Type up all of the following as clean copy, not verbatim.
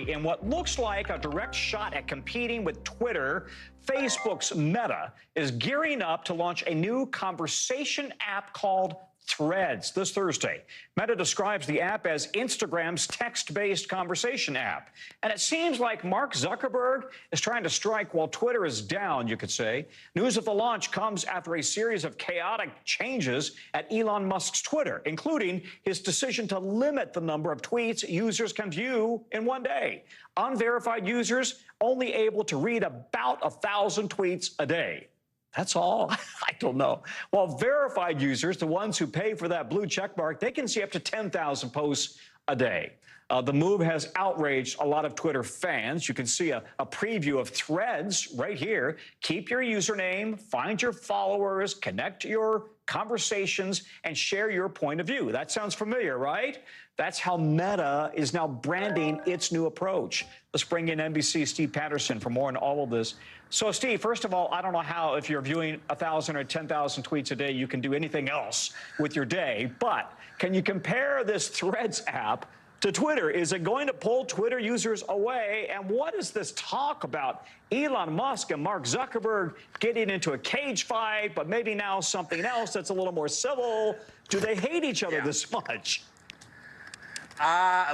Thursday in what looks like a direct shot at competing with Twitter. Facebook's Meta is gearing up to launch a new conversation app called Threads this Thursday. Meta describes the app as Instagram's text-based conversation app. And it seems like Mark Zuckerberg is trying to strike while Twitter is down, you could say. News of the launch comes after a series of chaotic changes at Elon Musk's Twitter, including his decision to limit the number of tweets users can view in one day. Unverified users only able to read about 1,000 tweets a day. That's all? I don't know. While verified users, the ones who pay for that blue check mark, they can see up to 10,000 posts a day. The move has outraged a lot of Twitter fans. You can see a preview of Threads right here. Keep your username, find your followers, connect to your conversations, and share your point of view. That sounds familiar, right? That's how Meta is now branding its new approach. Let's bring in NBC's Steve Patterson for more on all of this. So, Steve, first of all, I don't know how, if you're viewing 1,000 or 10,000 tweets a day, you can do anything else with your day. But can you compare this Threads app to Twitter? Is it going to pull Twitter users away? And what is this talk about Elon Musk and Mark Zuckerberg getting into a cage fight, but maybe now something else that's a little more civil? Do they hate each other this much?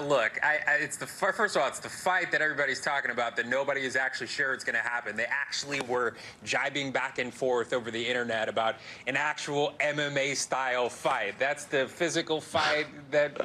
Look, first of all, it's the fight that everybody's talking about that nobody is actually sure it's going to happen. They actually were jibing back and forth over the internet about an actual MMA-style fight. That's the physical fight that,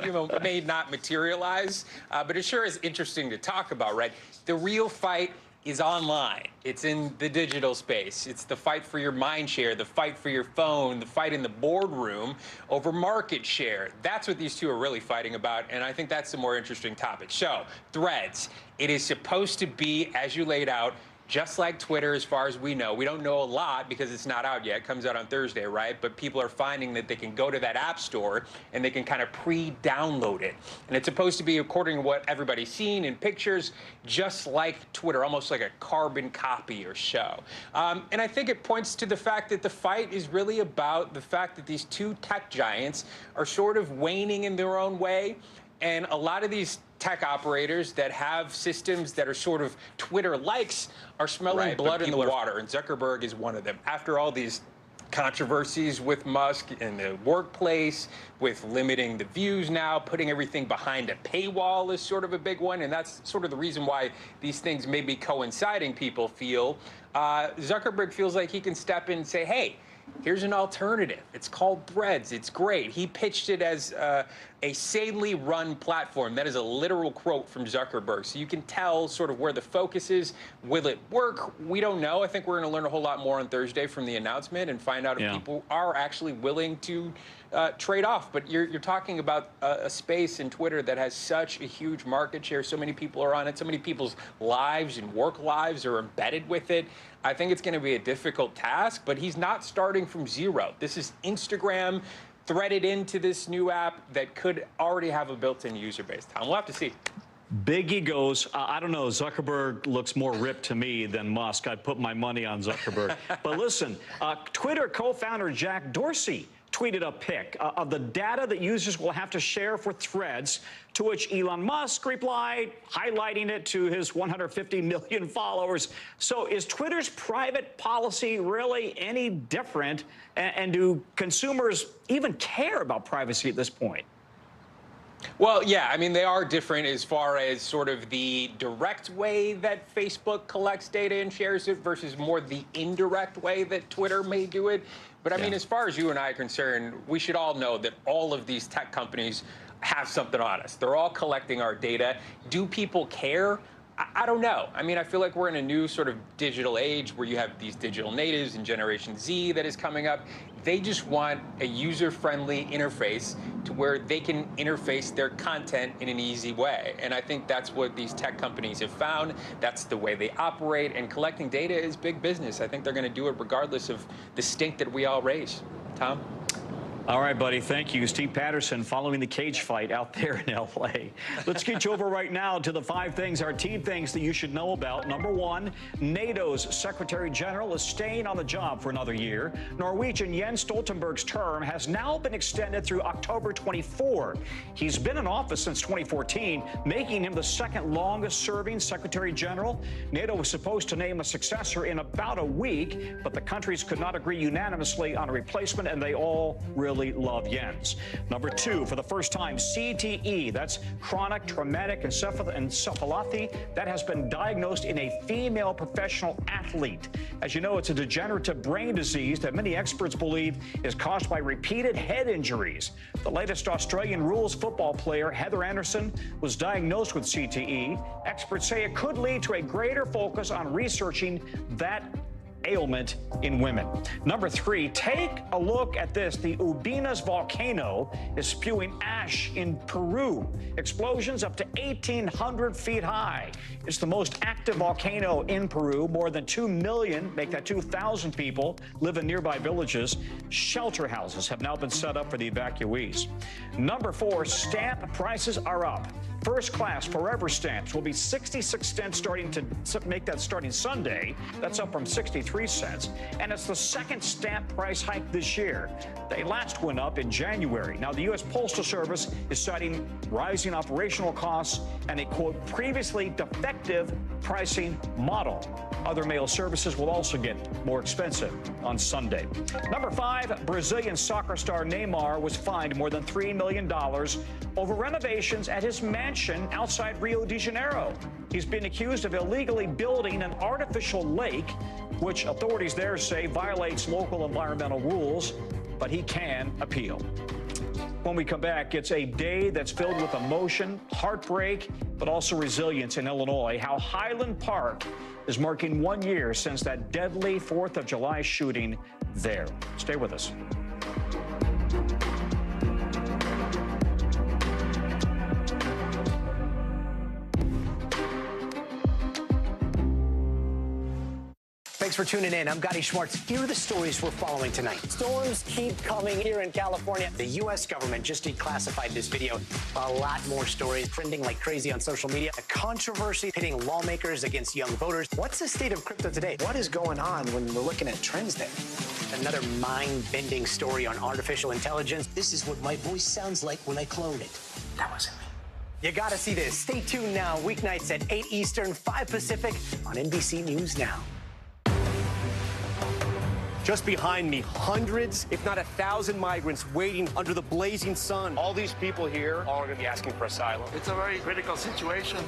may not materialize, but it sure is interesting to talk about, right? The real fight is online. It's in the digital space. It's the fight for your mind share, the fight for your phone, the fight in the boardroom over market share. That's what these two are really fighting about, and I think that's the more interesting topic. So, Threads. It is supposed to be, as you laid out, just like Twitter, as far as we know. We don't know a lot because it's not out yet. It comes out on Thursday, right? But people are finding that they can go to that app store and they can kind of pre-download it. And it's supposed to be, according to what everybody's seen in pictures, just like Twitter, almost like a carbon copy or so. And I think it points to the fact that the fight is really about the fact that these two tech giants are sort of waning in their own way. And a lot of these tech operators that have systems that are sort of Twitter-likes are smelling blood in the water, and Zuckerberg is one of them. After all these controversies with Musk in the workplace, with limiting the views now, putting everything behind a paywall is sort of a big one, and that's sort of the reason why these things may be coinciding, people feel. Zuckerberg feels like he can step in and say, hey, here's an alternative. It's called Threads. It's great. He pitched it as a sanely run platform. That is a literal quote from Zuckerberg. So you can tell sort of where the focus is. Will it work? We don't know. I think we're going to learn a whole lot more on Thursday from the announcement and find out if people are actually willing to trade off. But you're talking about a space in Twitter that has such a huge market share. So many people are on it. So many people's lives and work lives are embedded with it. I think it's going to be a difficult task, but he's not starting from zero. This is Instagram threaded into this new app that could already have a built-in user base. We'll have to see. Big egos. I don't know. Zuckerberg looks more ripped to me than Musk. I'd put my money on Zuckerberg. But listen, Twitter co-founder Jack Dorsey tweeted a pic of the data that users will have to share for Threads, to which Elon Musk replied, highlighting it to his 150 million followers. So is Twitter's private policy really any different? And do consumers even care about privacy at this point? Well, yeah, I mean, they are different as far as sort of the direct way that Facebook collects data and shares it versus more the indirect way that Twitter may do it. But I mean, as far as you and I are concerned, we should all know that all of these tech companies have something on us. They're all collecting our data. Do people care? I don't know. I mean, I feel like we're in a new sort of digital age where you have these digital natives and Generation Z that is coming up. They just want a user-friendly interface to where they can interface their content in an easy way. And I think that's what these tech companies have found. That's the way they operate. And collecting data is big business. I think they're going to do it regardless of the stink that we all raise. Tom? All right, buddy. Thank you. Steve Patterson following the cage fight out there in L.A. Let's get you over right now to the 5 things, our team thinks that you should know about. Number 1, NATO's Secretary General is staying on the job for another year. Norwegian Jens Stoltenberg's term has now been extended through October 24. He's been in office since 2014, making him the second longest serving Secretary General. NATO was supposed to name a successor in about a week, but the countries could not agree unanimously on a replacement, and they all really love Jens. Number 2, for the first time, CTE, that's chronic traumatic encephalopathy, that has been diagnosed in a female professional athlete. As you know, it's a degenerative brain disease that many experts believe is caused by repeated head injuries. The latest Australian rules football player, Heather Anderson, was diagnosed with CTE. Experts say it could lead to a greater focus on researching that ailment in women. Number 3, take a look at this. The Ubinas volcano is spewing ash in Peru. Explosions up to 1,800 feet high. It's the most active volcano in Peru. More than 2 million, make that 2,000 people, live in nearby villages. Shelter houses have now been set up for the evacuees. Number 4, stamp prices are up. First class forever stamps will be 66 cents starting Sunday. That's up from 63 cents. And it's the second stamp price hike this year. They last went up in January. Now, the U.S. Postal Service is citing rising operational costs and a, quote, previously defective pricing model. Other mail services will also get more expensive on Sunday. Number 5, Brazilian soccer star Neymar was fined more than $3 million over renovations at his mansion outside Rio de Janeiro. He's been accused of illegally building an artificial lake, which authorities there say violates local environmental rules, but he can appeal. When we come back, it's a day that's filled with emotion, heartbreak, but also resilience in Illinois. How Highland Park is marking 1 year since that deadly 4th of July shooting there. Stay with us. Thanks for tuning in. I'm Gotti Schwartz. Here are the stories we're following tonight. Storms keep coming here in California. The U.S. government just declassified this video. A lot more stories trending like crazy on social media. A controversy pitting lawmakers against young voters. What's the state of crypto today? What is going on when we're looking at trends there? Another mind-bending story on artificial intelligence. This is what my voice sounds like when I clone it. That wasn't me. You gotta see this. Stay tuned now. Weeknights at 8 Eastern, 5 Pacific on NBC News Now. Just behind me, hundreds, if not 1,000 migrants waiting under the blazing sun. All these people here are going to be asking for asylum. It's a very critical situation.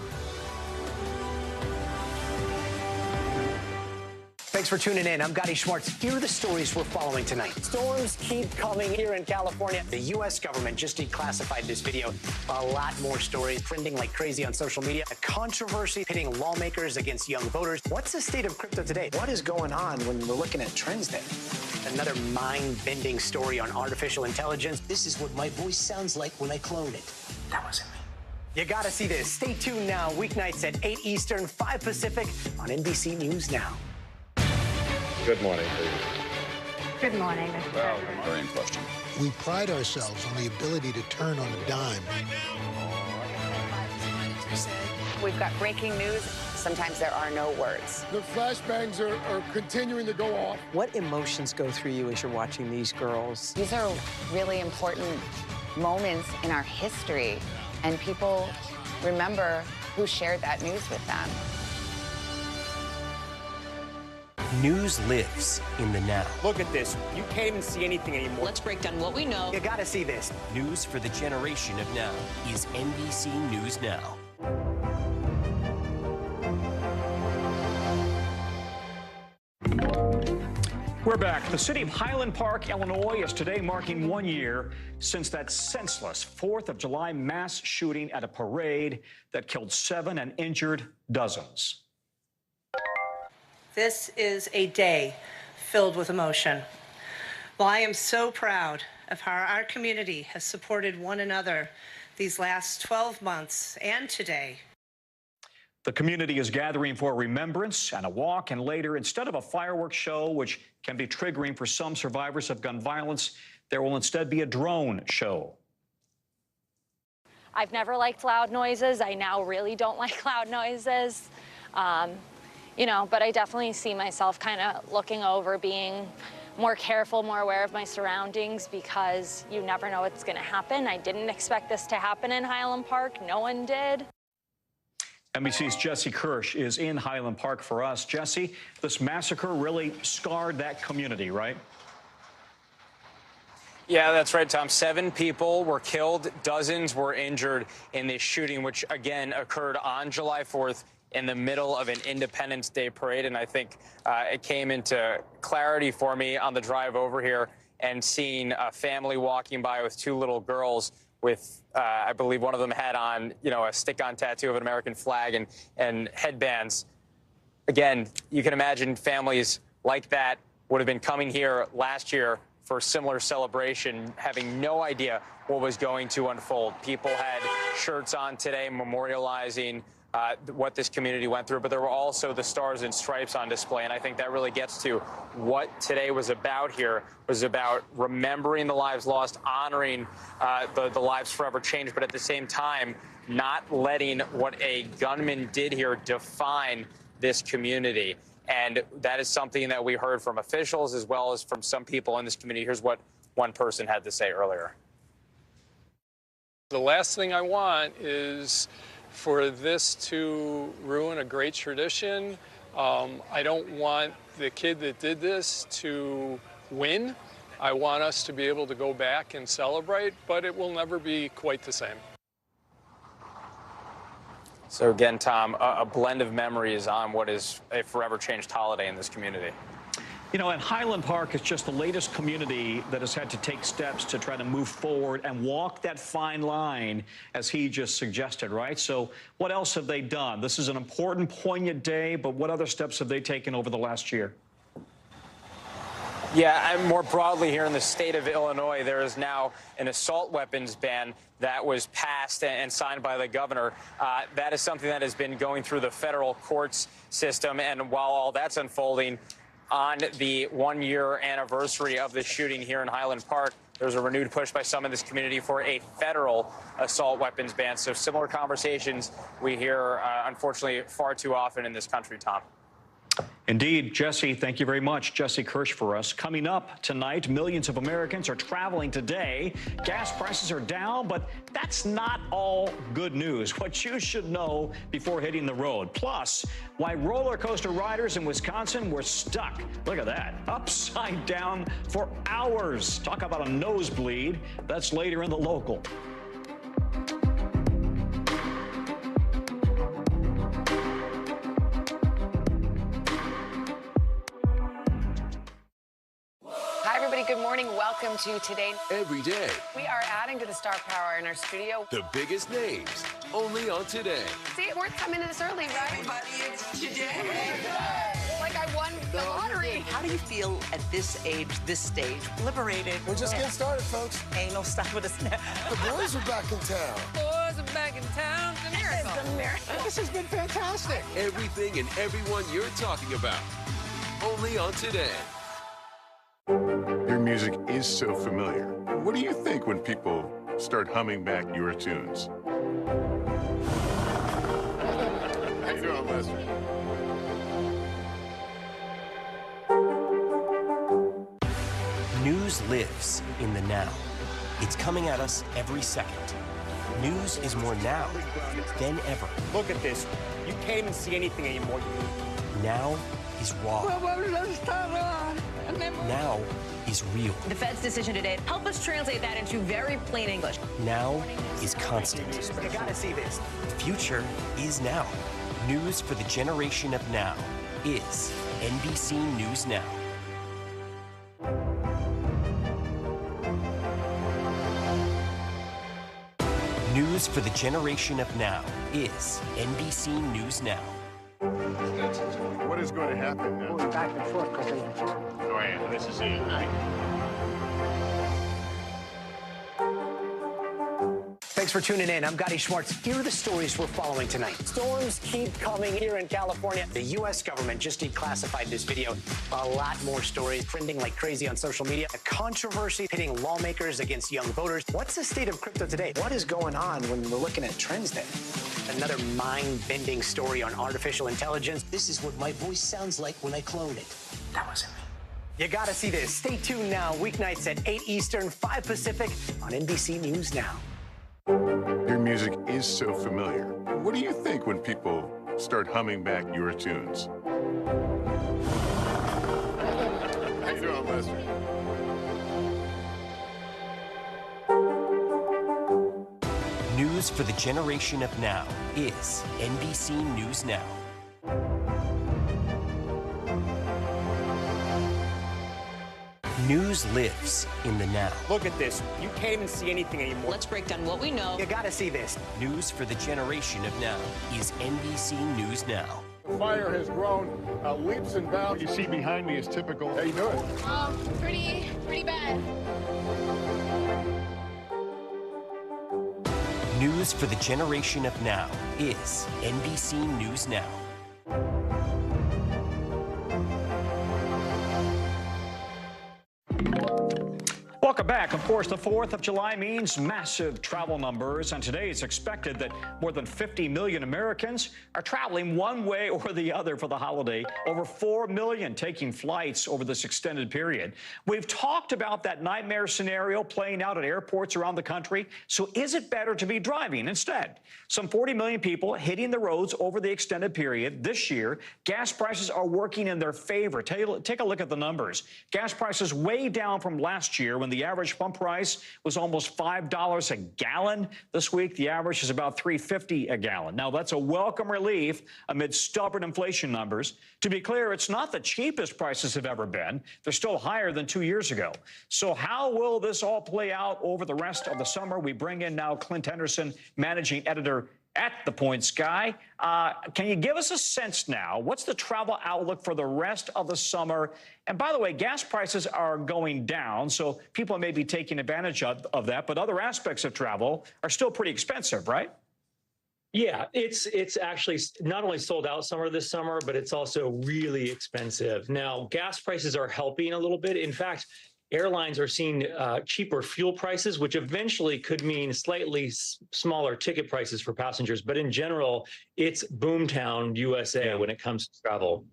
Thanks for tuning in. I'm Gotti Schwartz. Here are the stories we're following tonight. Storms keep coming here in California. The U.S. government just declassified this video. A lot more stories trending like crazy on social media. A controversy pitting lawmakers against young voters. What's the state of crypto today? What is going on when we're looking at trends there? Another mind-bending story on artificial intelligence. This is what my voice sounds like when I clone it. That wasn't me. You gotta see this. Stay tuned now. Weeknights at 8 Eastern, 5 Pacific on NBC News Now. Good morning, please. Good morning, Mr. President. Very in question. We pride ourselves on the ability to turn on a dime. We've got breaking news. Sometimes there are no words. The flashbangs are continuing to go off. What emotions go through you as you're watching these girls? These are really important moments in our history, and people remember who shared that news with them. News lives in the now. Look at this. You can't even see anything anymore. Let's break down what we know. You gotta see this. News for the generation of now is NBC News Now. We're back. The city of Highland Park, Illinois, is today marking 1 year since that senseless 4th of July mass shooting at a parade that killed 7 and injured dozens. This is a day filled with emotion. Well, I am so proud of how our community has supported one another these last 12 months and today. The community is gathering for remembrance and a walk, and later, instead of a fireworks show, which can be triggering for some survivors of gun violence, There will instead be a drone show. I've never liked loud noises. I now really don't like loud noises. You know, but I definitely see myself kind of looking over, being more careful, more aware of my surroundings, because you never know what's going to happen. I didn't expect this to happen in Highland Park. No one did. NBC's Jesse Kirsch is in Highland Park for us. Jesse, this massacre really scarred that community, right? Yeah, that's right, Tom. 7 people were killed, dozens were injured in this shooting, which again occurred on July 4th in the middle of an Independence Day parade. And I think it came into clarity for me on the drive over here and seeing a family walking by with 2 little girls with, I believe one of them had on, you know, a stick-on tattoo of an American flag and headbands. Again, you can imagine families like that would have been coming here last year for a similar celebration, having no idea what was going to unfold. People had shirts on today memorializing what this community went through, but there were also the Stars and Stripes on display. And I think that really gets to what today was about here, was about remembering the lives lost, honoring the lives forever changed, but at the same time, not letting what a gunman did here define this community. And that is something that we heard from officials as well as from some people in this community. Here's what one person had to say earlier. The last thing I want is for this to ruin a great tradition. I don't want the kid that did this to win. I want us to be able to go back and celebrate, but it will never be quite the same. So again, Tom, a blend of memories on what is a forever changed holiday in this community. You know, and Highland Park is just the latest community that has had to take steps to try to move forward and walk that fine line, as he just suggested, right? So what else have they done? This is an important, poignant day, but what other steps have they taken over the last year? Yeah, and more broadly here in the state of Illinois, there is now an assault weapons ban that was passed and signed by the governor. That is something that has been going through the federal courts system. And while all that's unfolding, on the 1-year anniversary of the shooting here in Highland Park, there's a renewed push by some in this community for a federal assault weapons ban. So similar conversations we hear, unfortunately, far too often in this country, Tom. Indeed, Jesse, thank you very much. Jesse Kirsch for us. Coming up tonight, millions of Americans are traveling today. Gas prices are down, but that's not all good news. What you should know before hitting the road. Plus, why roller coaster riders in Wisconsin were stuck. Look at that. Upside down for hours. Talk about a nosebleed. That's later in the local. Good morning. Welcome to Today. Every day. We are adding to the star power in our studio. The biggest names, only on Today. See, it worth coming in this early, right? Everybody, it's Today. Like I won the lottery. How do you feel at this age, this stage? Liberated. We're just getting started, folks. Ain't no stop with us now. The boys are back in town. Boys are back in town. It's a miracle. It's a miracle. This has been fantastic. Everything and everyone you're talking about, only on Today. Your music is so familiar. What do you think when people start humming back your tunes? How you doing, Lester? News lives in the now. It's coming at us every second. News is more now than ever. Look at this. You can't even see anything anymore. Now is raw. Now is real. The Fed's decision today, help us translate that into very plain English. Now is constant. You gotta see this. The future is now. News for the generation of now is NBC News Now. News for the generation of now is NBC News Now. What is going to happen now? Going back and forth because they... Oh, yeah, this is it, right? Thanks Thanks for tuning in. I'm Gotti Schwartz. Here are the stories we're following tonight. Storms keep coming here in California. The U.S. government just declassified this video. A lot more stories trending like crazy on social media. A controversy pitting lawmakers against young voters. What's the state of crypto today? What is going on when we're looking at trends there? Another mind-bending story on artificial intelligence. This is what my voice sounds like when I clone it. That wasn't me. You gotta see this. Stay tuned now. Weeknights at 8 Eastern, 5 Pacific on NBC News Now. Your music is so familiar. What do you think when people start humming back your tunes? How you doing, Lester? News for the generation of now is NBC News Now. News lives in the now. Look at this. You can't even see anything anymore. Let's break down what we know. You gotta see this. News for the generation of now is NBC News Now. The fire has grown leaps and bounds. What you see behind me is typical. How you doing? Pretty bad. News for the generation of now is NBC News Now. Welcome back. Of course, the 4th of July means massive travel numbers, and today it's expected that more than 50 million Americans are traveling one way or the other for the holiday. Over 4 million taking flights over this extended period. We've talked about that nightmare scenario playing out at airports around the country. So is it better to be driving instead? Some 40 million people hitting the roads over the extended period. This year, gas prices are working in their favor. Take a look at the numbers. Gas prices way down from last year when the average pump price was almost $5 a gallon. This week, the average is about $3.50 a gallon. Now, that's a welcome relief amid stubborn inflation numbers. To be clear, it's not the cheapest prices have ever been. They're still higher than 2 years ago. So how will this all play out over the rest of the summer? We bring in now Clint Henderson, managing editor at The Point Sky. Can you give us a sense now? What's the travel outlook for the rest of the summer? And by the way, gas prices are going down, so people may be taking advantage of that. But other aspects of travel are still pretty expensive, right? Yeah, it's actually not only sold out this summer, but it's also really expensive. Now, gas prices are helping a little bit. In fact, airlines are seeing cheaper fuel prices, which eventually could mean slightly smaller ticket prices for passengers. But in general, it's boomtown USA when it comes to travel.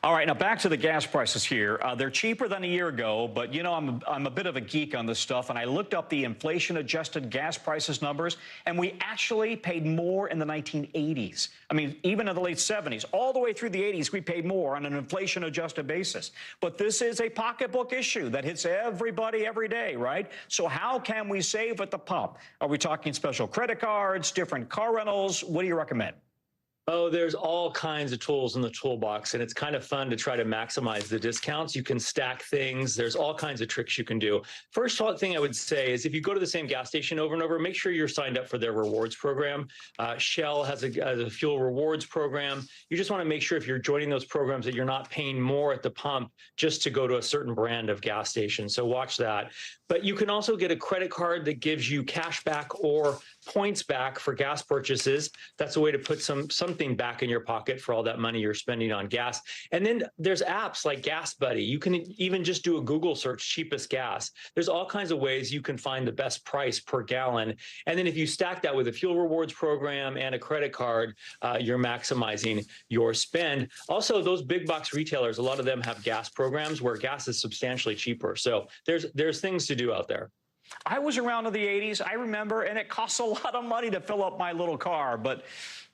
All right, now back to the gas prices here. They're cheaper than a year ago, but you know, I'm a bit of a geek on this stuff, and I looked up the inflation-adjusted gas prices numbers, and we actually paid more in the 1980s. I mean, even in the late 70s, all the way through the 80s, we paid more on an inflation-adjusted basis. But this is a pocketbook issue that hits everybody every day, right? So how can we save at the pump? Are we talking special credit cards, different car rentals? What do you recommend? Oh, there's all kinds of tools in the toolbox, and it's kind of fun to try to maximize the discounts. You can stack things. There's all kinds of tricks you can do. First thing I would say is if you go to the same gas station over and over, make sure you're signed up for their rewards program. Shell has a fuel rewards program. You just want to make sure if you're joining those programs that you're not paying more at the pump just to go to a certain brand of gas station. So watch that. But you can also get a credit card that gives you cash back or points back for gas purchases. That's a way to put something back in your pocket for all that money you're spending on gas. And then there's apps like Gas Buddy. You can even just do a Google search, cheapest gas. There's all kinds of ways you can find the best price per gallon. And then if you stack that with a fuel rewards program and a credit card, you're maximizing your spend. Also, those big box retailers, a lot of them have gas programs where gas is substantially cheaper. So there's things to do out there. I was around in the 80s, I remember, and it costs a lot of money to fill up my little car. But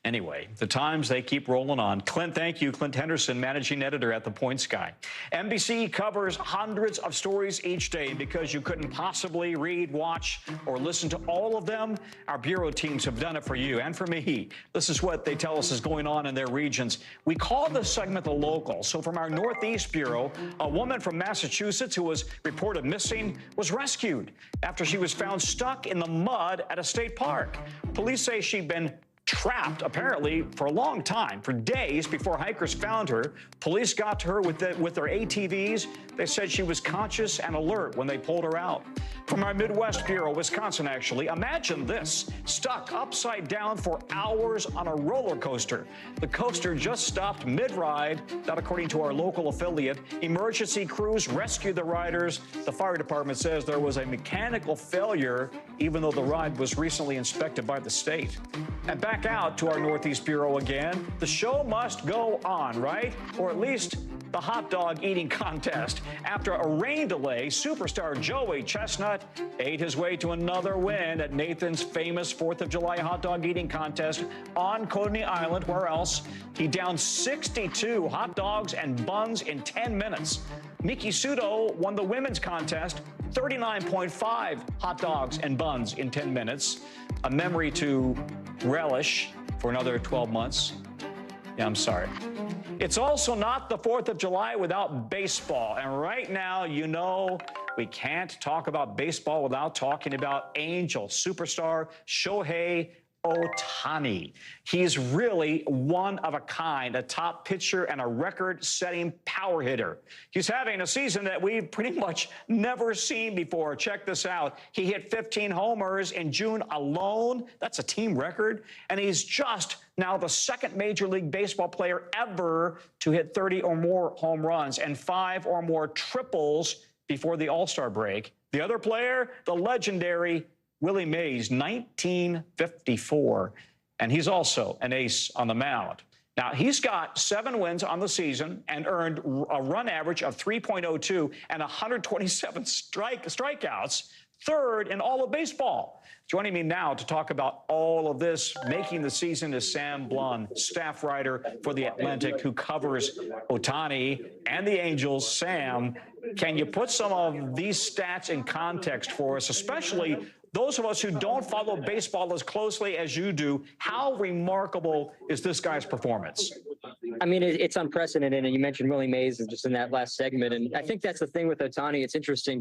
anyway, the times, they keep rolling on. Clint, thank you. Clint Henderson, managing editor at The Point Sky. NBC covers hundreds of stories each day because you couldn't possibly read, watch, or listen to all of them. Our bureau teams have done it for you and for me. This is what they tell us is going on in their regions. We call this segment The Local. So from our Northeast Bureau, a woman from Massachusetts who was reported missing was rescued after she was found stuck in the mud at a state park. Police say she'd been trapped, apparently, for a long time, for days before hikers found her. Police got to her with their ATVs. They said she was conscious and alert when they pulled her out. From our Midwest Bureau, Wisconsin, actually, imagine this, stuck upside down for hours on a roller coaster. The coaster just stopped mid-ride. That, according to our local affiliate. Emergency crews rescued the riders. The fire department says there was a mechanical failure, even though the ride was recently inspected by the state. And back out to our Northeast Bureau again. The show must go on, right? Or at least the hot dog eating contest. After a rain delay, superstar Joey Chestnut ate his way to another win at Nathan's famous 4th of July hot dog eating contest on Coney Island. Where else? He downed 62 hot dogs and buns in 10 minutes. Miki Sudo won the women's contest, 39.5 hot dogs and buns in 10 minutes. A memory to relish for another 12 months. Yeah, I'm sorry. It's also not the 4th of July without baseball. And right now, you know, we can't talk about baseball without talking about Angel superstar Shohei Ohtani. He's really one of a kind, a top pitcher and a record-setting power hitter. He's having a season that we've pretty much never seen before. Check this out. He hit 15 homers in June alone. That's a team record. And he's just now the second Major League Baseball player ever to hit 30 or more home runs and 5 or more triples before the All-Star break. The other player, the legendary Willie Mays, 1954, and he's also an ace on the mound. Now, he's got 7 wins on the season and earned a run average of 3.02 and 127 strikeouts, third in all of baseball. Joining me now to talk about all of this, making the season, is Sam Blum, staff writer for The Atlantic, who covers Ohtani and the Angels. Sam, can you put some of these stats in context for us, especially those of us who don't follow baseball as closely as you do? How remarkable is this guy's performance? I mean, it's unprecedented. And you mentioned Willie Mays just in that last segment. And I think that's the thing with Ohtani. It's interesting.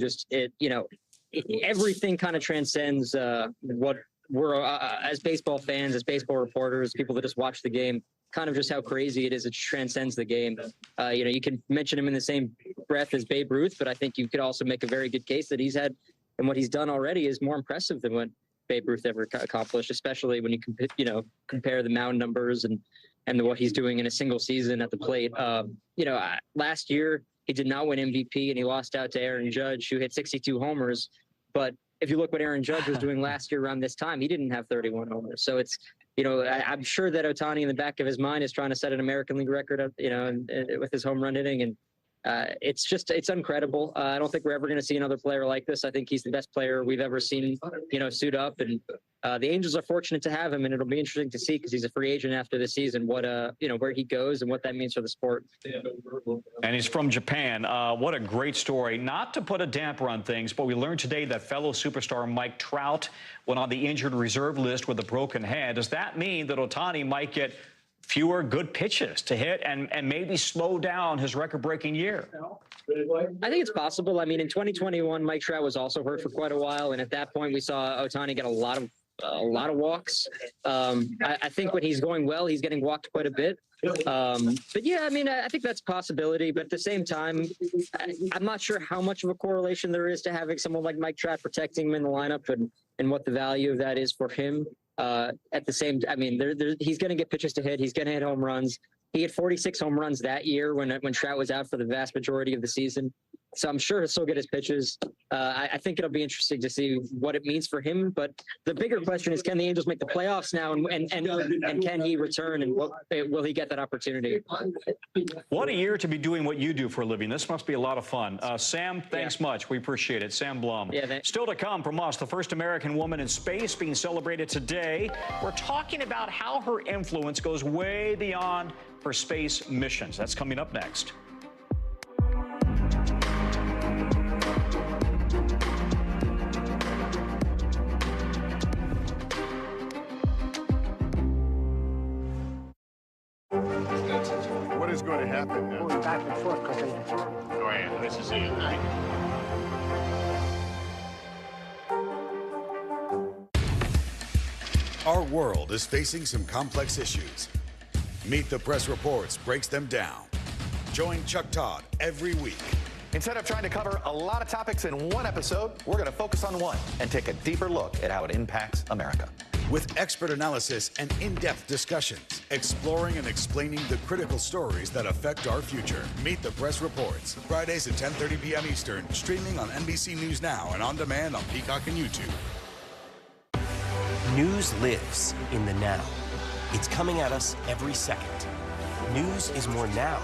Everything kind of transcends what we're as baseball fans, as baseball reporters, people that just watch the game, kind of just how crazy it is. It transcends the game. You can mention him in the same breath as Babe Ruth, but I think you could also make a very good case that he's had, and what he's done already is more impressive than what Babe Ruth ever accomplished, especially when you compare the mound numbers and what he's doing in a single season at the plate. Last year he did not win MVP and he lost out to Aaron Judge, who hit 62 homers. But if you look what Aaron Judge was doing last year around this time, he didn't have 31 homers. So it's, I'm sure that Ohtani in the back of his mind is trying to set an American League record, with his home run hitting. And it's incredible. I don't think we're ever going to see another player like this. I think he's the best player we've ever seen, suit up. And the Angels are fortunate to have him, and it'll be interesting to see, because he's a free agent after the season, what where he goes and what that means for the sport. And he's from Japan. What a great story. Not to put a damper on things, but we learned today that fellow superstar Mike Trout went on the injured reserve list with a broken hand. Does that mean that Ohtani might get fewer good pitches to hit and maybe slow down his record-breaking year? I think it's possible. I mean, in 2021, Mike Trout was also hurt for quite a while, and at that point, we saw Ohtani get a lot of walks. I think when he's going well, he's getting walked quite a bit. But yeah, I mean, I think that's a possibility. But at the same time, I'm not sure how much of a correlation there is to having someone like Mike Trout protecting him in the lineup and what the value of that is for him. At the same, I mean, he's going to get pitches to hit. He's going to hit home runs. He had 46 home runs that year when Trout was out for the vast majority of the season. So I'm sure he'll still get his pitches. I think it'll be interesting to see what it means for him. But the bigger question is, can the Angels make the playoffs now, and can he return, and will he get that opportunity? What a year to be doing what you do for a living. This must be a lot of fun. Sam, thanks much. We appreciate it. Sam Blum. Still to come from us, the first American woman in space being celebrated today. We're talking about how her influence goes way beyond her space missions. That's coming up next. What is going to happen now? Going back and forth quickly. Oh, yeah, this is it, right? Our world is facing some complex issues. Meet the Press Reports breaks them down. Join Chuck Todd every week. Instead of trying to cover a lot of topics in one episode, we're going to focus on one and take a deeper look at how it impacts America. With expert analysis and in-depth discussions, exploring and explaining the critical stories that affect our future. Meet the Press Reports, Fridays at 10:30 p.m. Eastern, streaming on NBC News Now and on demand on Peacock and YouTube. News lives in the now. It's coming at us every second. News is more now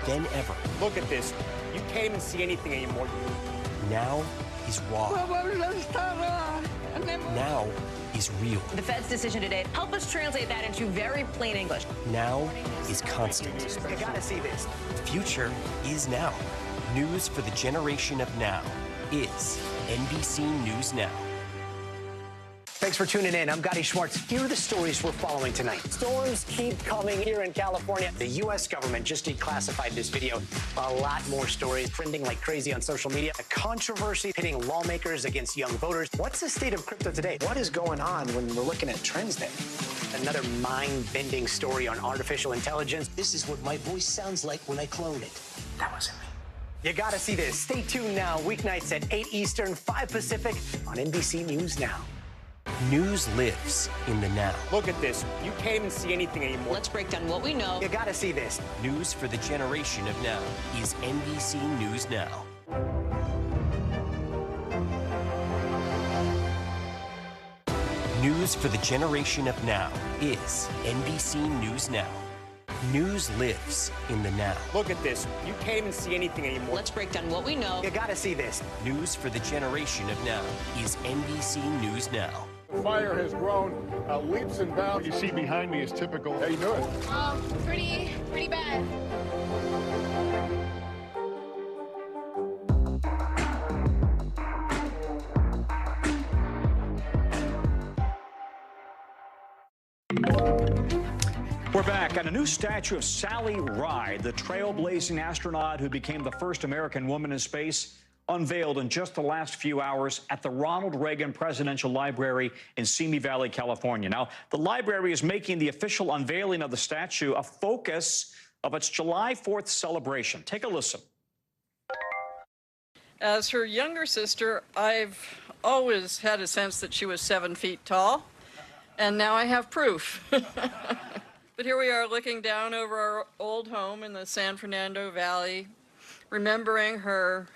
than ever. Look at this. You can't even see anything anymore. Now is raw. Now is real. The Fed's decision today, help us translate that into very plain English. Now is constant. You gotta see this. Future is now. News for the generation of now is NBC News Now. Thanks for tuning in. I'm Gotti Schwartz. Here are the stories we're following tonight. Storms keep coming here in California. The U.S. government just declassified this video. A lot more stories trending like crazy on social media. A controversy pitting lawmakers against young voters. What's the state of crypto today? What is going on when we're looking at trends there? Another mind-bending story on artificial intelligence. This is what my voice sounds like when I clone it. That wasn't me. You gotta see this. Stay tuned now. Weeknights at 8 Eastern, 5 Pacific on NBC News Now. News lives in the now. Look at this. You can't even see anything anymore. Let's break down what we know. You gotta see this. News for the generation of now is NBC News Now. News for the generation of now is NBC News Now. News lives in the now. Look at this. You can't even see anything anymore. Let's break down what we know. You gotta see this. News for the generation of now is NBC News Now. The fire has grown leaps and bounds. You see behind me is typical. How you doing? Pretty bad. We're back. And a new statue of Sally Ride, the trailblazing astronaut who became the first American woman in space, unveiled in just the last few hours at the Ronald Reagan Presidential Library in Simi Valley, California. Now, the library is making the official unveiling of the statue a focus of its July 4th celebration. Take a listen. As her younger sister, I've always had a sense that she was 7 feet tall, and now I have proof. But here we are looking down over our old home in the San Fernando Valley, remembering her,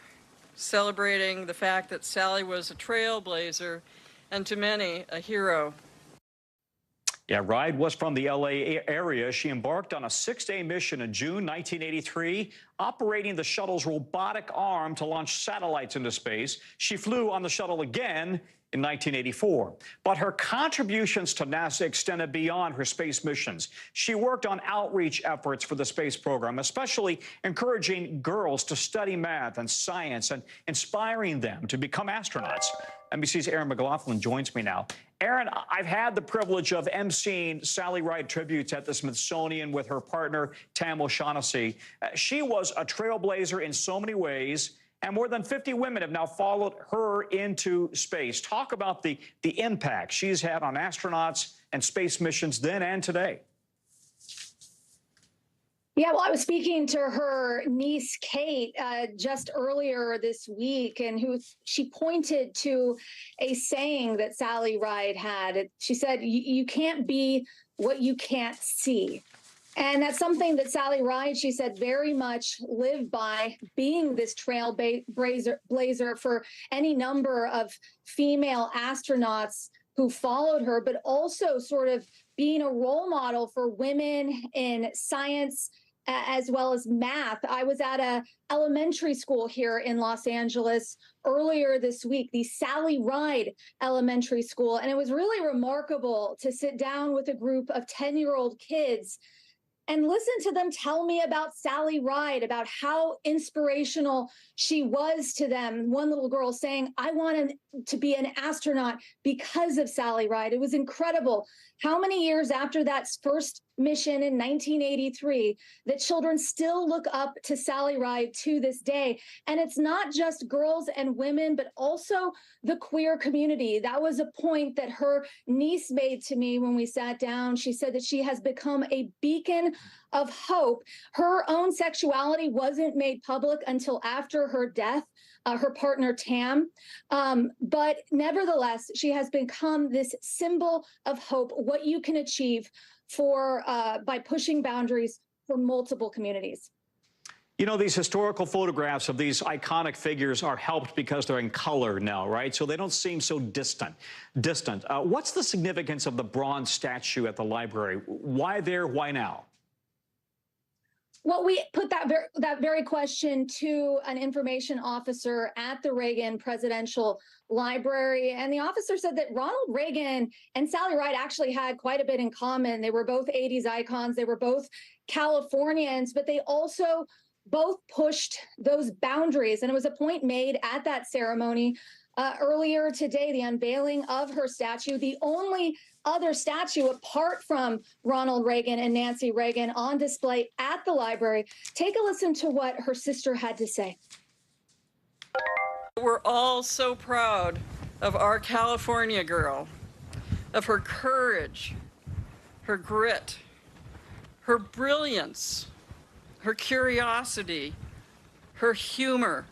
celebrating the fact that Sally was a trailblazer and to many a hero. Yeah, Ride was from the L.A. area. She embarked on a 6-day mission in June 1983, operating the shuttle's robotic arm to launch satellites into space. She flew on the shuttle again in 1984. But her contributions to NASA extended beyond her space missions. She worked on outreach efforts for the space program, especially encouraging girls to study math and science and inspiring them to become astronauts. NBC's Aaron McLaughlin joins me now. Aaron, I've had the privilege of emceeing Sally Ride tributes at the Smithsonian with her partner, Tam O'Shaughnessy. She was a trailblazer in so many ways, and more than 50 women have now followed her into space. Talk about the impact she's had on astronauts and space missions then and today. Yeah, well, I was speaking to her niece, Kate, just earlier this week, and she pointed to a saying that Sally Ride had. She said, you can't be what you can't see. And that's something that Sally Ride, she said, very much lived by, being this trailblazer for any number of female astronauts who followed her, but also sort of being a role model for women in science as well as math. I was at a elementary school here in Los Angeles earlier this week, the Sally Ride Elementary School, and it was really remarkable to sit down with a group of 10-year-old kids and listen to them tell me about Sally Ride, about how inspirational she was to them. One little girl saying, I wanted to be an astronaut because of Sally Ride. It was incredible. How many years after that first mission in 1983, that children still look up to Sally Ride to this day. And it's not just girls and women, but also the queer community. That was a point that her niece made to me when we sat down. She said that she has become a beacon of hope. Her own sexuality wasn't made public until after her death, her partner Tam. But nevertheless, she has become this symbol of hope, what you can achieve by pushing boundaries for multiple communities. You know, these historical photographs of these iconic figures are helped because they're in color now, right? So they don't seem so distant. What's the significance of the bronze statue at the library? Why there? Why now? Well, we put that very question to an information officer at the Reagan Presidential Library, and the officer said that Ronald Reagan and Sally Ride actually had quite a bit in common. They were both 80s icons. They were both Californians, but they also both pushed those boundaries. And it was a point made at that ceremony earlier today, the unveiling of her statue, the only other statue apart from Ronald Reagan and Nancy Reagan on display at the library. Take a listen to what her sister had to say. We're all so proud of our California girl, of her courage, her grit, her brilliance, her curiosity, her humor,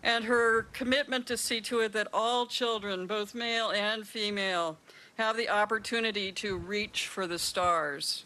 and her commitment to see to it that all children, both male and female, have the opportunity to reach for the stars.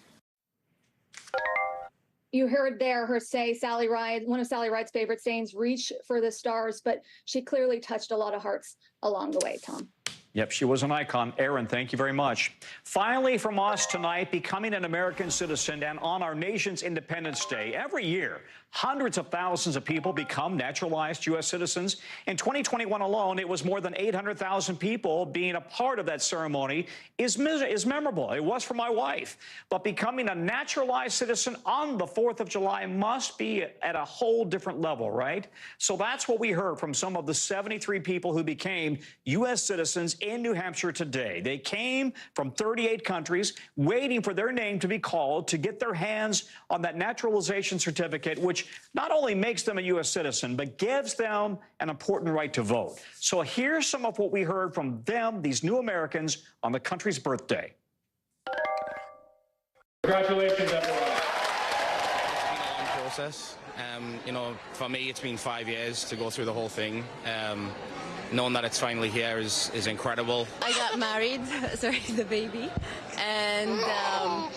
You heard her say, Sally Ride, one of Sally Ride's favorite sayings, reach for the stars, but she clearly touched a lot of hearts along the way, Tom. Yep, she was an icon. Aaron, thank you very much. Finally, from us tonight, becoming an American citizen and on our nation's Independence Day. Every year, hundreds of thousands of people become naturalized U.S. citizens. In 2021 alone, it was more than 800,000 people. Being a part of that ceremony is memorable. It was for my wife. But becoming a naturalized citizen on the 4th of July must be at a whole different level, right? So that's what we heard from some of the 73 people who became U.S. citizens in New Hampshire today. They came from 38 countries, waiting for their name to be called to get their hands on that naturalization certificate, which not only makes them a U.S. citizen, but gives them an important right to vote. So here's some of what we heard from them, these new Americans, on the country's birthday. Congratulations, everyone. It's been a long process. You know, for me, it's been 5 years to go through the whole thing. Knowing that it's finally here is incredible. I got married, sorry, the baby, and I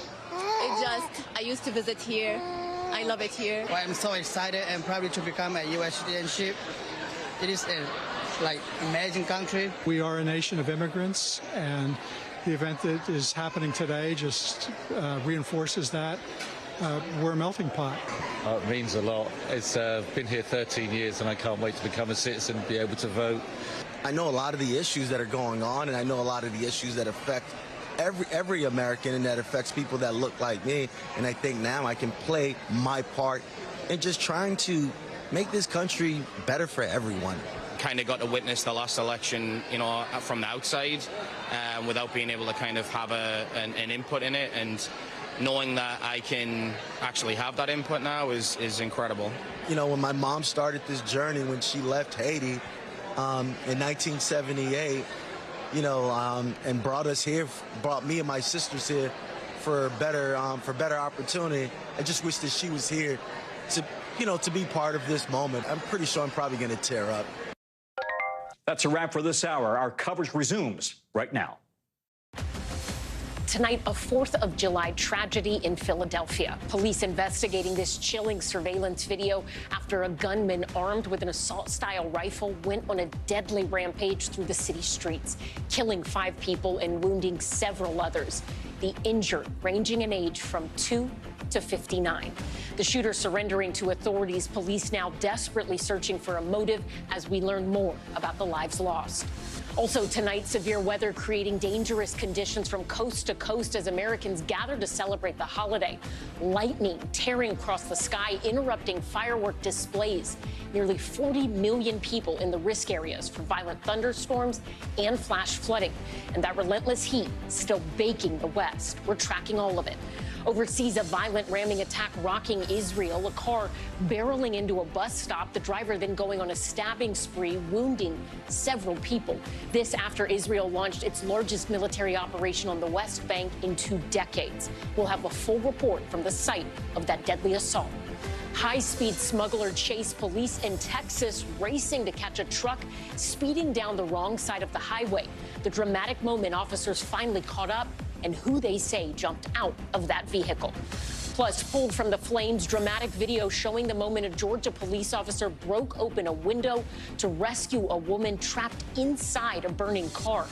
used to visit here. I love it here. Well, I'm so excited and probably to become a U.S. citizenship. It is a amazing country. We are a nation of immigrants, and the event that is happening today just reinforces that. We're a melting pot. It means a lot. It's been here 13 years, and I can't wait to become a citizen and be able to vote. I know a lot of the issues that are going on, and I know a lot of the issues that affect every American, and that affects people that look like me. And I think now I can play my part in just trying to make this country better for everyone. Kind of got to witness the last election, you know, from the outside, without being able to kind of have an input in it, and knowing that I can actually have that input now is incredible. You know, when my mom started this journey, when she left Haiti in 1978, you know, and brought us here, brought me and my sisters here for better opportunity. I just wish that she was here to, you know, to be part of this moment. I'm pretty sure I'm probably going to tear up. That's a wrap for this hour. Our coverage resumes right now. Tonight, a 4th of July tragedy in Philadelphia. Police investigating this chilling surveillance video after a gunman armed with an assault-style rifle went on a deadly rampage through the city streets, killing 5 people and wounding several others. The injured ranging in age from 2 to 59. The shooter surrendering to authorities, police now desperately searching for a motive as we learn more about the lives lost. Also tonight, severe weather creating dangerous conditions from coast to coast as Americans gather to celebrate the holiday. Lightning tearing across the sky, interrupting firework displays. Nearly 40 million people in the risk areas for violent thunderstorms and flash flooding. And that relentless heat still baking the West. We're tracking all of it. Overseas, a violent ramming attack rocking Israel, a car barreling into a bus stop, the driver then going on a stabbing spree, wounding several people. This after Israel launched its largest military operation on the West Bank in 2 decades. We'll have a full report from the site of that deadly assault. High-speed smuggler chase, police in Texas racing to catch a truck speeding down the wrong side of the highway. The dramatic moment officers finally caught up and who they say jumped out of that vehicle. Plus, pulled from the flames, dramatic video showing the moment a Georgia police officer broke open a window to rescue a woman trapped inside a burning car.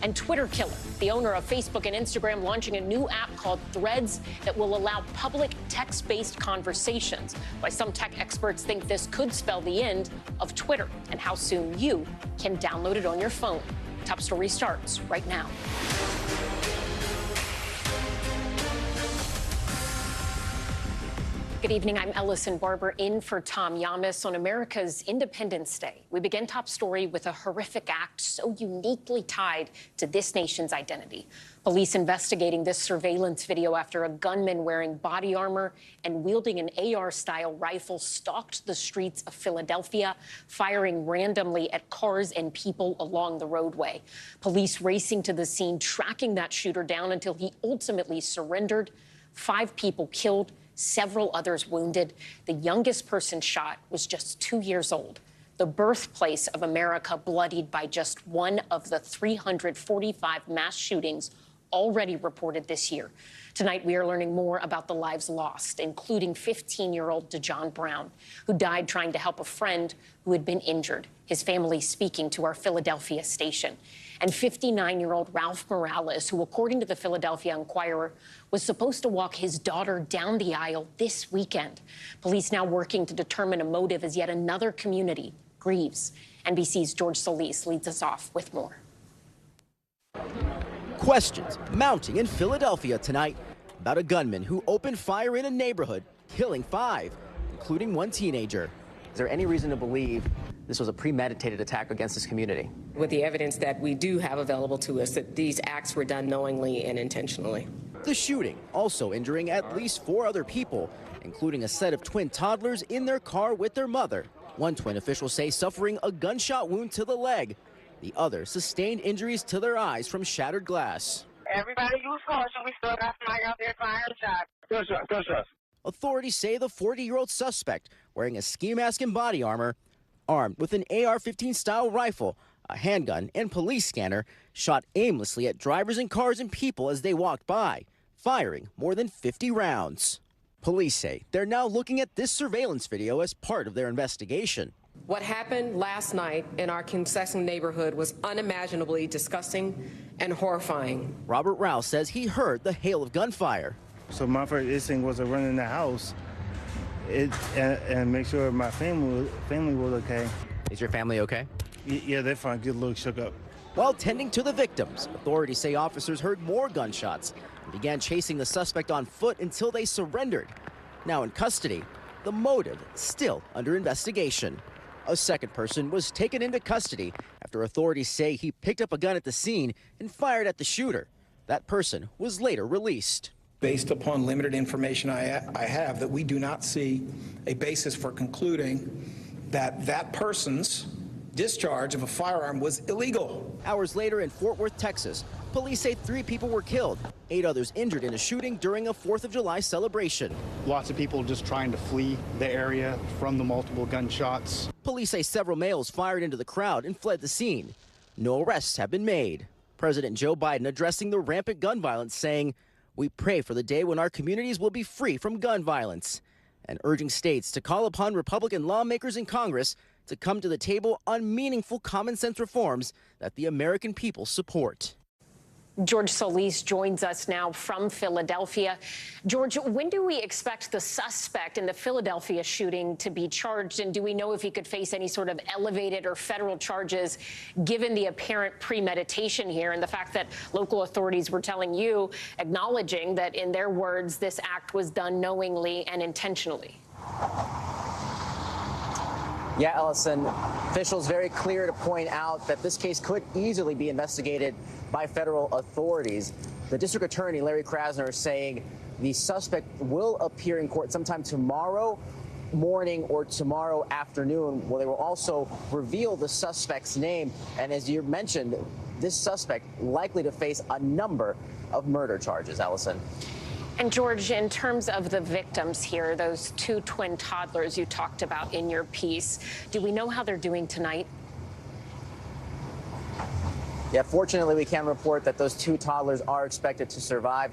And Twitter killer, the owner of Facebook and Instagram, launching a new app called Threads that will allow public text-based conversations. Why some tech experts think this could spell the end of Twitter and how soon you can download it on your phone. Top Story starts right now. Good evening. I'm Ellison Barber in for Tom Yamas on America's Independence Day. We begin Top Story with a horrific act so uniquely tied to this nation's identity. Police investigating this surveillance video after a gunman wearing body armor and wielding an AR-style rifle stalked the streets of Philadelphia, firing randomly at cars and people along the roadway. Police racing to the scene, tracking that shooter down until he ultimately surrendered. 5 people killed, several others wounded. The youngest person shot was just 2 years old. The birthplace of America bloodied by just one of the 345 mass shootings already reported this year. Tonight, we are learning more about the lives lost, including 15-year-old DeJohn Brown, who died trying to help a friend who had been injured. His family speaking to our Philadelphia station. And 59-year-old Ralph Morales, who, according to the Philadelphia Inquirer, was supposed to walk his daughter down the aisle this weekend. Police now working to determine a motive as yet another community grieves. NBC's George Solis leads us off with more. Questions mounting in Philadelphia tonight about a gunman who opened fire in a neighborhood, killing 5, including 1 teenager. Is there any reason to believe this was a premeditated attack against this community? With the evidence that we do have available to us, that these acts were done knowingly and intentionally. The shooting also injuring at least 4 other people, including a set of twin toddlers in their car with their mother. One twin officials say suffering a gunshot wound to the leg. The other sustained injuries to their eyes from shattered glass. Everybody use caution. We still got somebody out there firing shots. Gunshots. Authorities say the 40-year-old suspect, wearing a ski mask and body armor, armed with an AR-15 style rifle, a handgun, and police scanner, shot aimlessly at drivers and cars and people as they walked by, firing more than 50 rounds. Police say they're now looking at this surveillance video as part of their investigation. What happened last night in our Concession neighborhood was unimaginably disgusting and horrifying. Robert Rouse says he heard the hail of gunfire. So my first instinct was to run in the house and make sure my family was okay. Is your family okay? Yeah, they're fine. Get a little shook up. While tending to the victims, authorities say officers heard more gunshots and began chasing the suspect on foot until they surrendered. Now in custody, the motive still under investigation. A second person was taken into custody after authorities say he picked up a gun at the scene and fired at the shooter. That person was later released. Based upon limited information I have, that we do not see a basis for concluding that that person's discharge of a firearm was illegal. Hours later in Fort Worth, Texas, police say 3 people were killed, 8 others injured in a shooting during a 4th of July celebration. Lots of people just trying to flee the area from the multiple gunshots. Police say several males fired into the crowd and fled the scene. No arrests have been made. President Joe Biden addressing the rampant gun violence, saying, "We pray for the day when our communities will be free from gun violence," and urging states to call upon Republican lawmakers in Congress to come to the table on meaningful common sense reforms that the American people support. George Solis joins us now from Philadelphia. George, when do we expect the suspect in the Philadelphia shooting to be charged? And do we know if he could face any sort of elevated or federal charges, given the apparent premeditation here and the fact that local authorities were telling you, acknowledging that, in their words, this act was done knowingly and intentionally? Yeah, Ellison, officials very clear to point out that this case could easily be investigated by federal authorities. The district attorney, Larry Krasner, is saying The suspect will appear in court sometime tomorrow morning or tomorrow afternoon, where they will also reveal the suspect's name. And as you mentioned, this suspect likely to face a number of murder charges, Allison. And George, in terms of the victims here, those two twin toddlers you talked about in your piece, do we know how they're doing tonight? Yeah, fortunately, we can report that those two toddlers are expected to survive.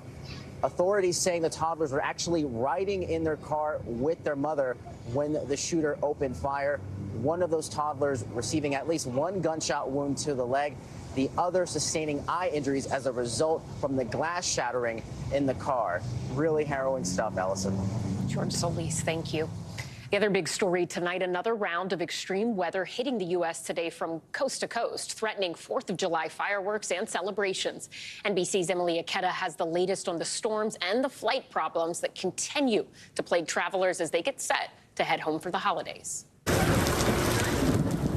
Authorities saying the toddlers were actually riding in their car with their mother when the shooter opened fire. One of those toddlers receiving at least one gunshot wound to the leg, the other sustaining eye injuries as a result from the glass shattering in the car. Really harrowing stuff, Allison. George Solis, thank you. The other big story tonight, another round of extreme weather hitting the U.S. today from coast to coast, threatening 4th of July fireworks and celebrations. NBC's Emily Aketa has the latest on the storms and the flight problems that continue to plague travelers as they get set to head home for the holidays.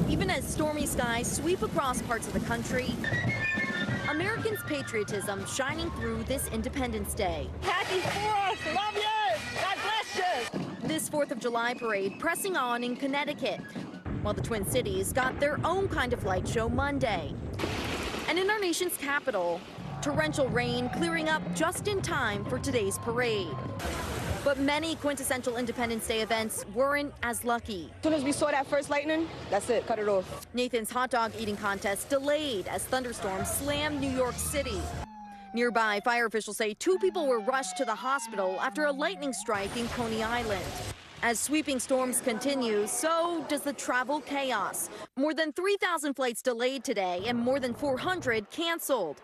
Even as stormy skies sweep across parts of the country, Americans' patriotism shining through this Independence Day. Happy 4th! Love you! God bless you! This 4th of July parade pressing on in Connecticut, while the Twin Cities got their own kind of light show Monday. And in our nation's capital, torrential rain clearing up just in time for today's parade. But many quintessential Independence Day events weren't as lucky. As soon as we saw that first lightning, that's it, cut it off. Nathan's hot dog eating contest delayed as thunderstorms slammed New York City. Nearby, fire officials say 2 people were rushed to the hospital after a lightning strike in Coney Island. As sweeping storms continue, so does the travel chaos. More than 3,000 flights delayed today and more than 400 canceled.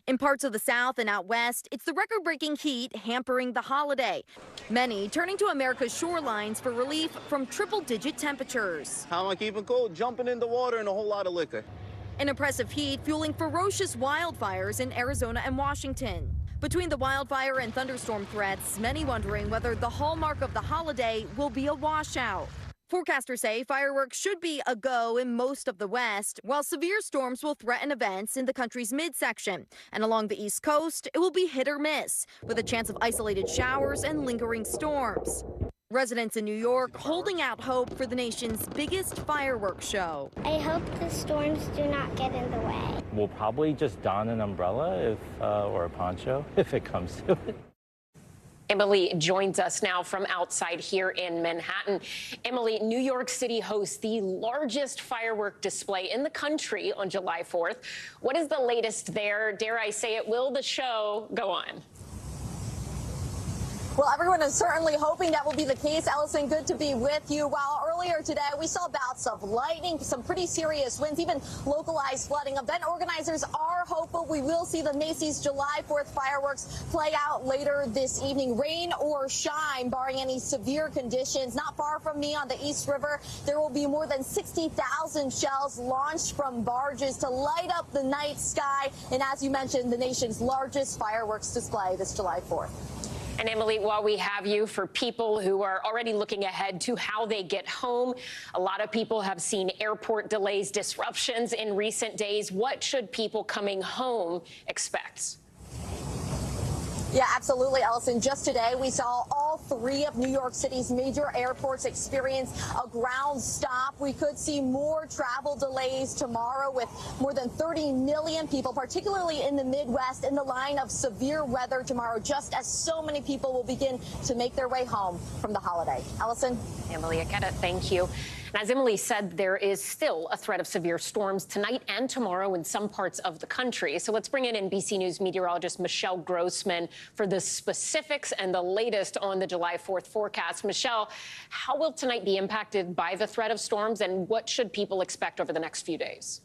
In parts of the South and out west, it's the record-breaking heat hampering the holiday. Many turning to America's shorelines for relief from triple-digit temperatures. How am I keeping cool? Jumping in the water and a whole lot of liquor. An oppressive heat fueling ferocious wildfires in Arizona and Washington. Between the wildfire and thunderstorm threats, many wondering whether the hallmark of the holiday will be a washout. Forecasters say fireworks should be a go in most of the West, while severe storms will threaten events in the country's midsection. And along the East Coast, it will be hit or miss, with a chance of isolated showers and lingering storms. Residents in New York holding out hope for the nation's biggest fireworks show. I hope the storms do not get in the way. We'll probably just don an umbrella or a poncho if it comes to it. Emily joins us now from outside here in Manhattan. Emily, New York City hosts the largest firework display in the country on July 4th. What is the latest there? Dare I say it, will the show go on? Well, everyone is certainly hoping that will be the case. Ellison, good to be with you. While earlier today we saw bouts of lightning, some pretty serious winds, even localized flooding. Event organizers are hopeful we will see the Macy's July 4th fireworks play out later this evening. Rain or shine, barring any severe conditions. Not far from me on the East River, there will be more than 60,000 shells launched from barges to light up the night sky. And as you mentioned, the nation's largest fireworks display this July 4th. And Emily, while we have you, for people who are already looking ahead to how they get home, a lot of people have seen airport delays, disruptions in recent days. What should people coming home expect? Yeah, absolutely, Ellison. Just today, we saw all 3 of New York City's major airports experience a ground stop. We could see more travel delays tomorrow with more than 30 million people, particularly in the Midwest, in the line of severe weather tomorrow, just as so many people will begin to make their way home from the holiday. Ellison? Emily Aketa, thank you. And as Emily said, there is still a threat of severe storms tonight and tomorrow in some parts of the country. So let's bring in NBC News meteorologist Michelle Grossman for the specifics and the latest on the July 4th forecast. Michelle, how will tonight be impacted by the threat of storms, and what should people expect over the next few days?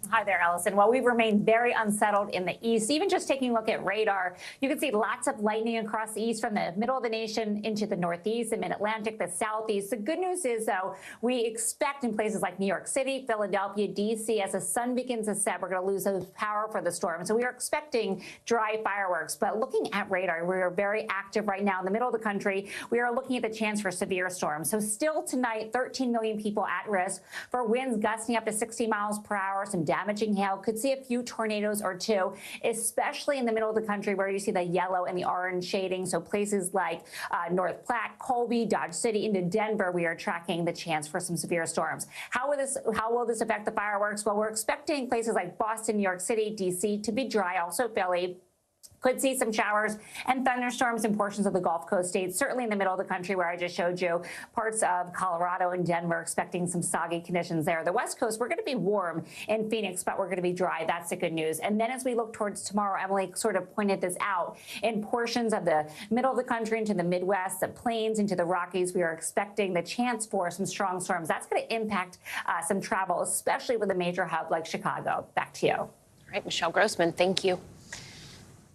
Hi there, Ellison. Well, we remain very unsettled in the east. Even just taking a look at radar, you can see lots of lightning across the east from the middle of the nation into the northeast, the mid-Atlantic, the southeast. The good news is, though, we expect in places like New York City, Philadelphia, D.C., as the sun begins to set, we're going to lose the power for the storm. So we are expecting dry fireworks. But looking at radar, we are very active right now in the middle of the country. We are looking at the chance for severe storms. So still tonight, 13 million people at risk for winds gusting up to 60 miles per hour, some damaging hail. Could see a few tornadoes or two, especially in the middle of the country where you see the yellow and the orange shading. So places like North Platte, Colby, Dodge City, into Denver, we are tracking the chance for some severe storms. How will this affect the fireworks? Well, we're expecting places like Boston, New York City, D.C. to be dry, also Philly. Could see some showers and thunderstorms in portions of the Gulf Coast states, certainly in the middle of the country where I just showed you, parts of Colorado and Denver, expecting some soggy conditions there. The West Coast, we're going to be warm in Phoenix, but we're going to be dry. That's the good news. And then as we look towards tomorrow, Emily sort of pointed this out, in portions of the middle of the country into the Midwest, the plains, into the Rockies, we are expecting the chance for some strong storms. That's going to impact some travel, especially with a major hub like Chicago. Back to you. All right, Michelle Grossman, thank you.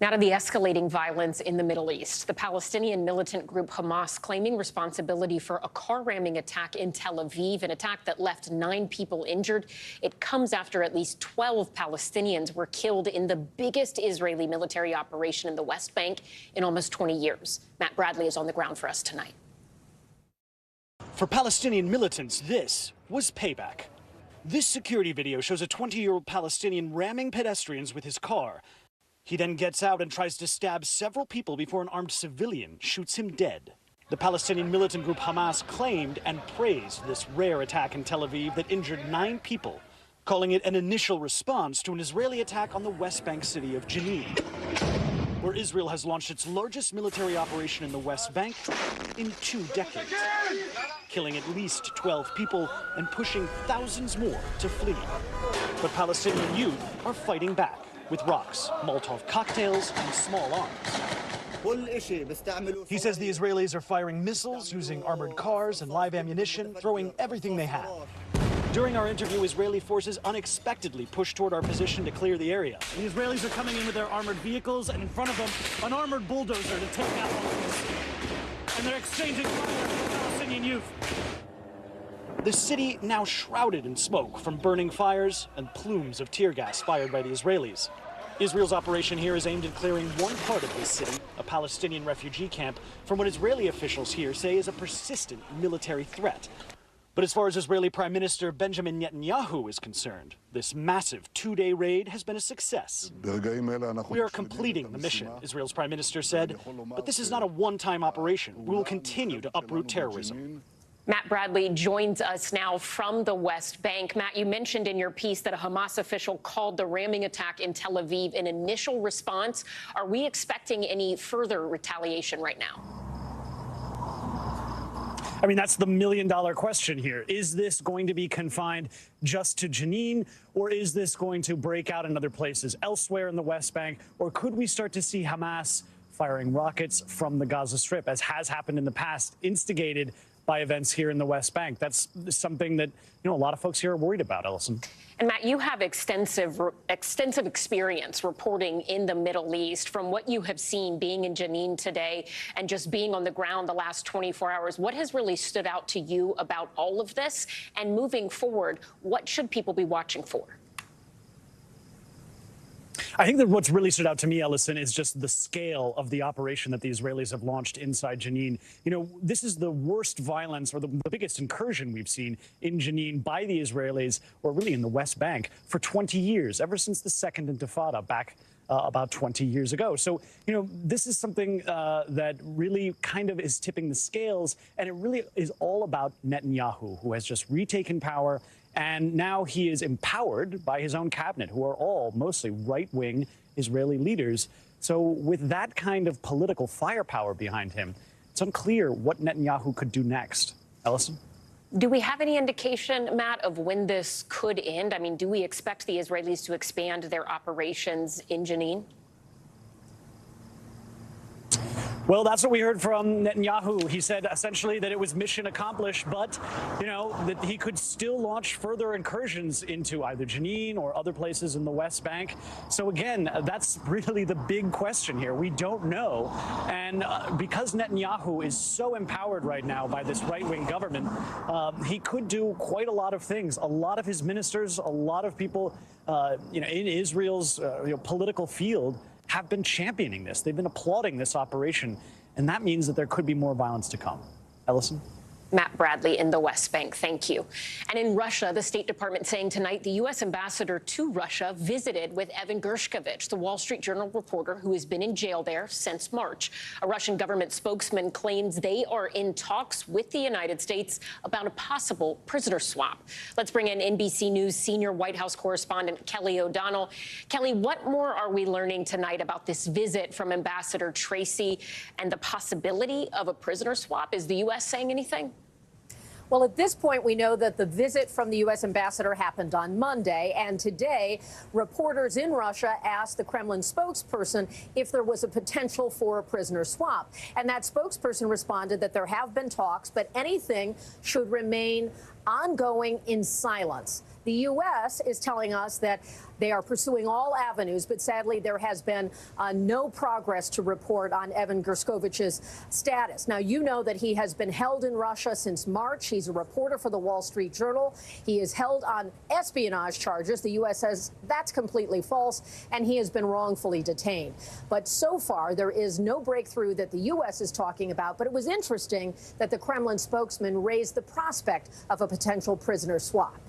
Now to the escalating violence in the Middle East. The Palestinian militant group Hamas claiming responsibility for a car ramming attack in Tel Aviv, an attack that left 9 people injured. It comes after at least 12 Palestinians were killed in the biggest Israeli military operation in the West Bank in almost 20 years. Matt Bradley is on the ground for us tonight. For Palestinian militants, this was payback. This security video shows a 20-year-old Palestinian ramming pedestrians with his car. He then gets out and tries to stab several people before an armed civilian shoots him dead. The Palestinian militant group Hamas claimed and praised this rare attack in Tel Aviv that injured 9 people, calling it an initial response to an Israeli attack on the West Bank city of Jenin, where Israel has launched its largest military operation in the West Bank in 2 decades, killing at least 12 people and pushing thousands more to flee. But Palestinian youth are fighting back with rocks, Molotov cocktails, and small arms. He says the Israelis are firing missiles, using armored cars and live ammunition, throwing everything they have. During our interview, Israeli forces unexpectedly pushed toward our position to clear the area. The Israelis are coming in with their armored vehicles, and in front of them, an armored bulldozer to take out all of this. And they're exchanging fire with Palestinian youth. The city now shrouded in smoke from burning fires and plumes of tear gas fired by the Israelis. Israel's operation here is aimed at clearing one part of this city, a Palestinian refugee camp, from what Israeli officials here say is a persistent military threat. But as far as Israeli Prime Minister Benjamin Netanyahu is concerned, this massive 2-day raid has been a success. We are completing the mission, Israel's Prime Minister said, but this is not a one-time operation. We will continue to uproot terrorism. Matt Bradley joins us now from the West Bank. Matt, you mentioned in your piece that a Hamas official called the ramming attack in Tel Aviv an initial response. Are we expecting any further retaliation right now? I mean, that's the million-dollar question here. Is this going to be confined just to Jenin, or is this going to break out in other places elsewhere in the West Bank? Or could we start to see Hamas firing rockets from the Gaza Strip, as has happened in the past, instigated by events here in the West Bank? That's something that, a lot of folks here are worried about, Ellison. And Matt, you have extensive experience reporting in the Middle East. From what you have seen being in Jenin today and just being on the ground the last 24 hours, what has really stood out to you about all of this? And moving forward, what should people be watching for? I think that what's really stood out to me, Ellison, is just the scale of the operation that the Israelis have launched inside Jenin. This is the worst violence, or the biggest incursion we've seen in Jenin by the Israelis, or really in the West Bank, for 20 years, ever since the Second Intifada back about 20 years ago. So, this is something that really kind of is tipping the scales, and it really is all about Netanyahu, who has just retaken power. And now he is empowered by his own cabinet, who are all mostly right-wing Israeli leaders. So with that kind of political firepower behind him, it's unclear what Netanyahu could do next. Ellison? Do we have any indication, Matt, of when this could end? I mean, do we expect the Israelis to expand their operations in Jenin? Well, that's what we heard from Netanyahu. He said essentially that it was mission accomplished, but, that he could still launch further incursions into either Jenin or other places in the West Bank. So again, that's really the big question here. We don't know. And because Netanyahu is so empowered right now by this right-wing government, he could do quite a lot of things. A lot of his ministers, a lot of people, in Israel's political field have been championing this. They've been applauding this operation, and that means that there could be more violence to come. Ellison? Matt Bradley in the West Bank. Thank you. And in Russia, the State Department saying tonight the U.S. ambassador to Russia visited with Evan Gershkovich, the Wall Street Journal reporter who has been in jail there since March. A Russian government spokesman claims they are in talks with the United States about a possible prisoner swap. Let's bring in NBC News senior White House correspondent Kelly O'Donnell. Kelly, what more are we learning tonight about this visit from Ambassador Tracy and the possibility of a prisoner swap? Is the U.S. saying anything? Well, at this point, we know that the visit from the U.S. ambassador happened on Monday. And today, reporters in Russia asked the Kremlin spokesperson if there was a potential for a prisoner swap. And that spokesperson responded that there have been talks, but anything should remain ongoing in silence. The U.S. is telling us that they are pursuing all avenues, but sadly, there has been no progress to report on Evan Gershkovich's status. Now, you know that he has been held in Russia since March. He's a reporter for the Wall Street Journal. He is held on espionage charges. The U.S. says that's completely false, and he has been wrongfully detained. But so far, there is no breakthrough that the U.S. is talking about. But it was interesting that the Kremlin spokesman raised the prospect of a potential prisoner swap.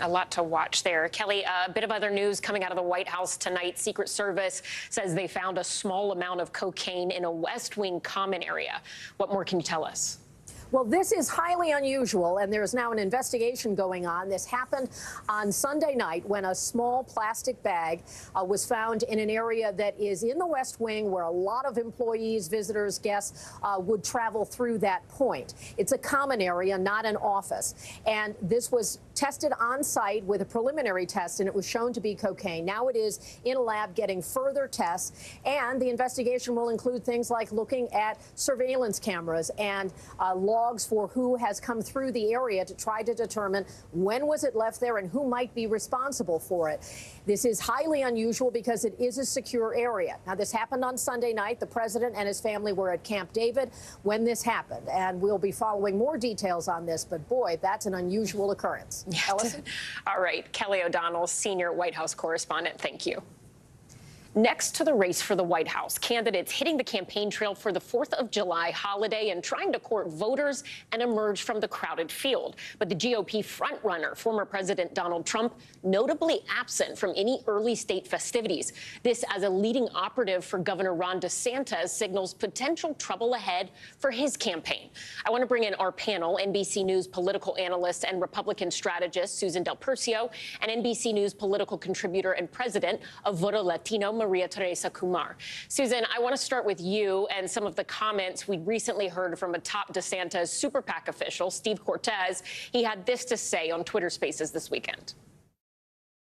A lot to watch there. Kelly, a bit of other news coming out of the White House tonight. Secret Service says they found a small amount of cocaine in a West Wing common area. What more can you tell us? Well, this is highly unusual, and there is now an investigation going on. This happened on Sunday night when a small plastic bag was found in an area that is in the West Wing where a lot of employees, visitors, guests would travel through that point. It's a common area, not an office. And this was tested on site with a preliminary test, and it was shown to be cocaine. Now it is in a lab getting further tests, and the investigation will include things like looking at surveillance cameras and logs for who has come through the area to try to determine when was it left there and who might be responsible for it. This is highly unusual because it is a secure area. Now, this happened on Sunday night. The president and his family were at Camp David when this happened, and we'll be following more details on this. But boy, that's an unusual occurrence. Ellison? All right. Kelly O'Donnell, senior White House correspondent. Thank you. Next to the race for the White House, candidates hitting the campaign trail for the 4th of July holiday and trying to court voters and emerge from the crowded field. But the GOP frontrunner, former President Donald Trump, notably absent from any early state festivities. This as a leading operative for Governor Ron DeSantis signals potential trouble ahead for his campaign. I want to bring in our panel, NBC News political analyst and Republican strategist Susan Del Percio, and NBC News political contributor and president of Voto Latino, Maria Teresa Kumar. Susan, I want to start with you and some of the comments we recently heard from a top DeSantis super PAC official, Steve Cortez. He had this to say on Twitter Spaces this weekend.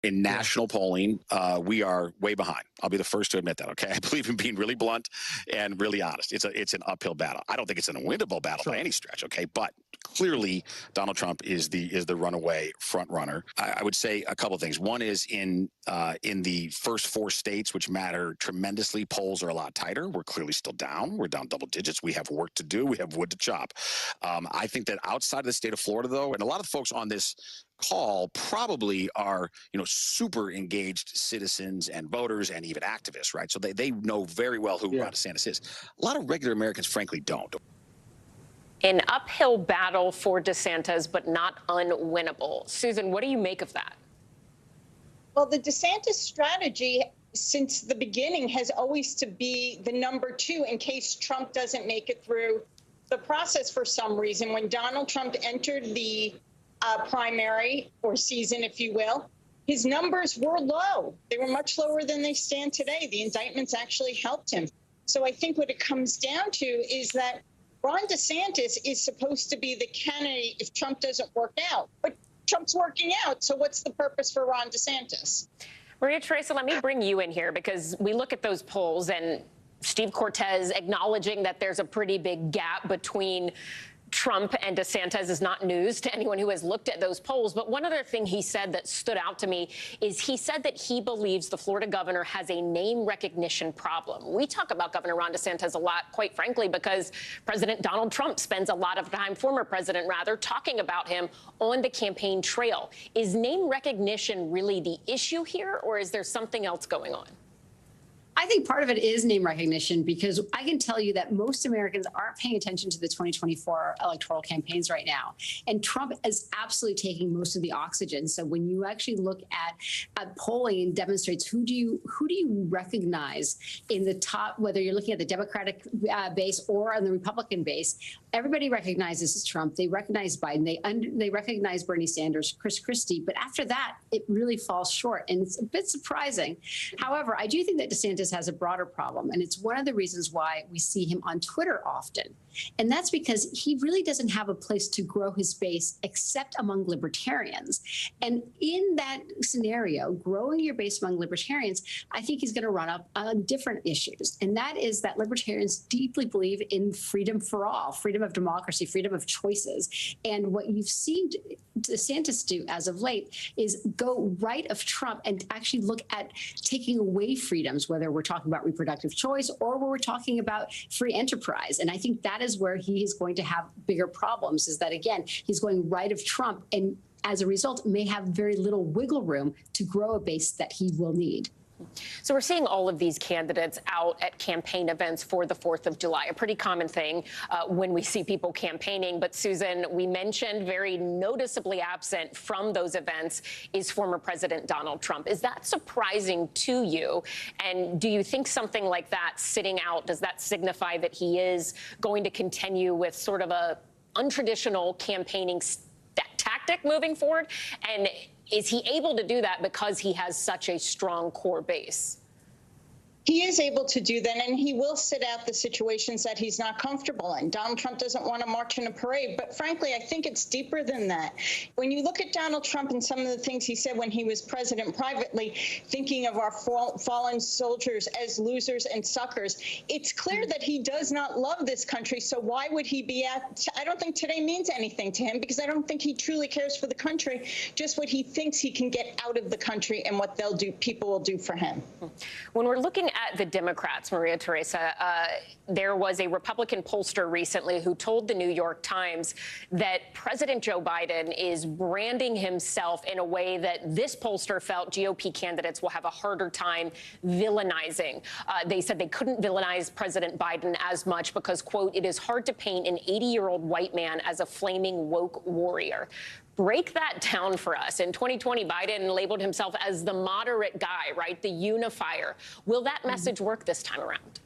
In national polling, we are way behind. I'll be the first to admit that, okay? I believe in being really blunt and really honest. It's an uphill battle. I don't think it's an unwinnable battle by any stretch, okay? But clearly, Donald Trump is the runaway front runner. I would say a couple of things. One is in the first 4 states, which matter tremendously, polls are a lot tighter. We're clearly still down. We're down double digits. We have work to do. We have wood to chop. I think that outside of the state of Florida, though, and a lot of folks on this call probably are, super engaged citizens and voters and even activists, right? So they know very well who Ron DeSantis is. A lot of regular Americans, frankly, don't. An uphill battle for DeSantis, but not unwinnable. Susan, what do you make of that? Well, the DeSantis strategy since the beginning has always to be the number 2 in case Trump doesn't make it through the process for some reason. When Donald Trump entered the primary or season, if you will, his numbers were low. They were much lower than they stand today. The indictments actually helped him. So I think what it comes down to is that Ron DeSantis is supposed to be the candidate if Trump doesn't work out. But Trump's working out, so what's the purpose for Ron DeSantis? Maria Teresa, let me bring you in here because we look at those polls and Steve Cortez acknowledging that there's a pretty big gap between Trump and DeSantis is not news to anyone who has looked at those polls. But one other thing he said that stood out to me is he said that he believes the Florida governor has a name recognition problem. We talk about Governor Ron DeSantis a lot, quite frankly, because President Donald Trump spends a lot of time, former president rather, talking about him on the campaign trail. Is name recognition really the issue here, or is there something else going on? I think part of it is name recognition, because I can tell you that most Americans aren't paying attention to the 2024 electoral campaigns right now. And Trump is absolutely taking most of the oxygen. So when you actually look at polling and demonstrates who do you recognize in the top, whether you're looking at the Democratic base or on the Republican base, everybody recognizes Trump. They recognize Biden. They recognize Bernie Sanders, Chris Christie. But after that, it really falls short. And it's a bit surprising. However, I do think that DeSantis has a broader problem. And it's one of the reasons why we see him on Twitter often. And that's because he really doesn't have a place to grow his base except among libertarians. And in that scenario, growing your base among libertarians, I think he's going to run up on different issues. And that is that libertarians deeply believe in freedom for all, freedom of democracy, freedom of choices. And what you've seen DeSantis do as of late is go right of Trump and actually look at taking away freedoms, whether we're talking about reproductive choice or we're talking about free enterprise. And I think that is where he is going to have bigger problems, is that, again, he's going right of Trump and as a result may have very little wiggle room to grow a base that he will need. So we're seeing all of these candidates out at campaign events for the 4th of July, a pretty common thing when we see people campaigning. But, Susan, we mentioned very noticeably absent from those events is former President Donald Trump. Is that surprising to you? And do you think something like that sitting out, does that signify that he is going to continue with sort of a untraditional campaigning tactic moving forward? And is he able to do that because he has such a strong core base? He is able to do that, and he will sit out the situations that he's not comfortable in. Donald Trump doesn't want to march in a parade, but frankly, I think it's deeper than that. When you look at Donald Trump and some of the things he said when he was president privately, thinking of our fallen soldiers as losers and suckers, it's clear that he does not love this country. So why would he be at? I don't think today means anything to him, because I don't think he truly cares for the country, just what he thinks he can get out of the country and what they'll do, people will do for him. When we're looking at the Democrats, Maria Teresa, there was a Republican pollster recently who told the New York Times that President Joe Biden is branding himself in a way that this pollster felt GOP candidates will have a harder time villainizing. They said they couldn't villainize President Biden as much because, quote, it is hard to paint an 80-year-old white man as a flaming woke warrior. Break that down for us. In 2020, Biden labeled himself as the moderate guy, right? The unifier. Will that message work this time around?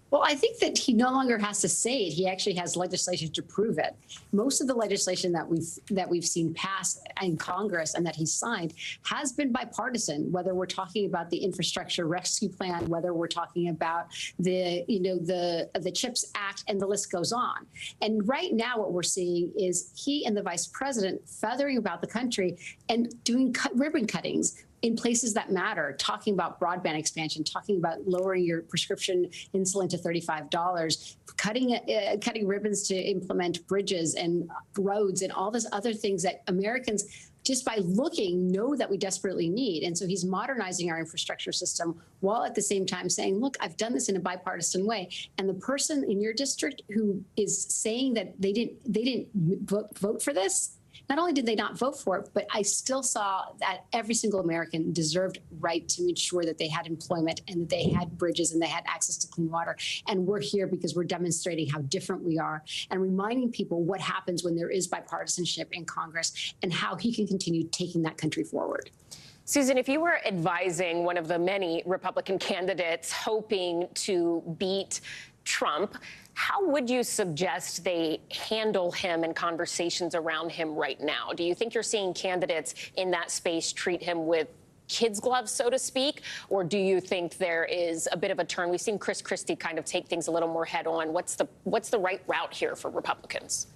Well, I think that he no longer has to say it. He actually has legislation to prove it. Most of the legislation that we've seen passed in Congress and that he signed has been bipartisan, whether we're talking about the Infrastructure Rescue Plan, whether we're talking about the CHIPS Act, and the list goes on. And right now what we're seeing is he and the vice president feathering about the country and doing ribbon cuttings in places that matter, talking about broadband expansion, talking about lowering your prescription insulin to $35, cutting ribbons to implement bridges and roads and all those other things that Americans, just by looking, know that we desperately need. And so he's modernizing our infrastructure system while at the same time saying, look, I've done this in a bipartisan way. And the person in your district who is saying that they didn't vote for this, not only did they not vote for it, but I still saw that every single American deserved right to ensure that they had employment and that they had bridges and they had access to clean water. And we're here because we're demonstrating how different we are and reminding people what happens when there is bipartisanship in Congress and how he can continue taking that country forward. Susan, if you were advising one of the many Republican candidates hoping to beat Trump, how would you suggest they handle him and conversations around him right now? Do you think you're seeing candidates in that space treat him with kids' gloves, so to speak? Or do you think there is a bit of a turn? We've seen Chris Christie kind of take things a little more head on. What's the right route here for Republicans?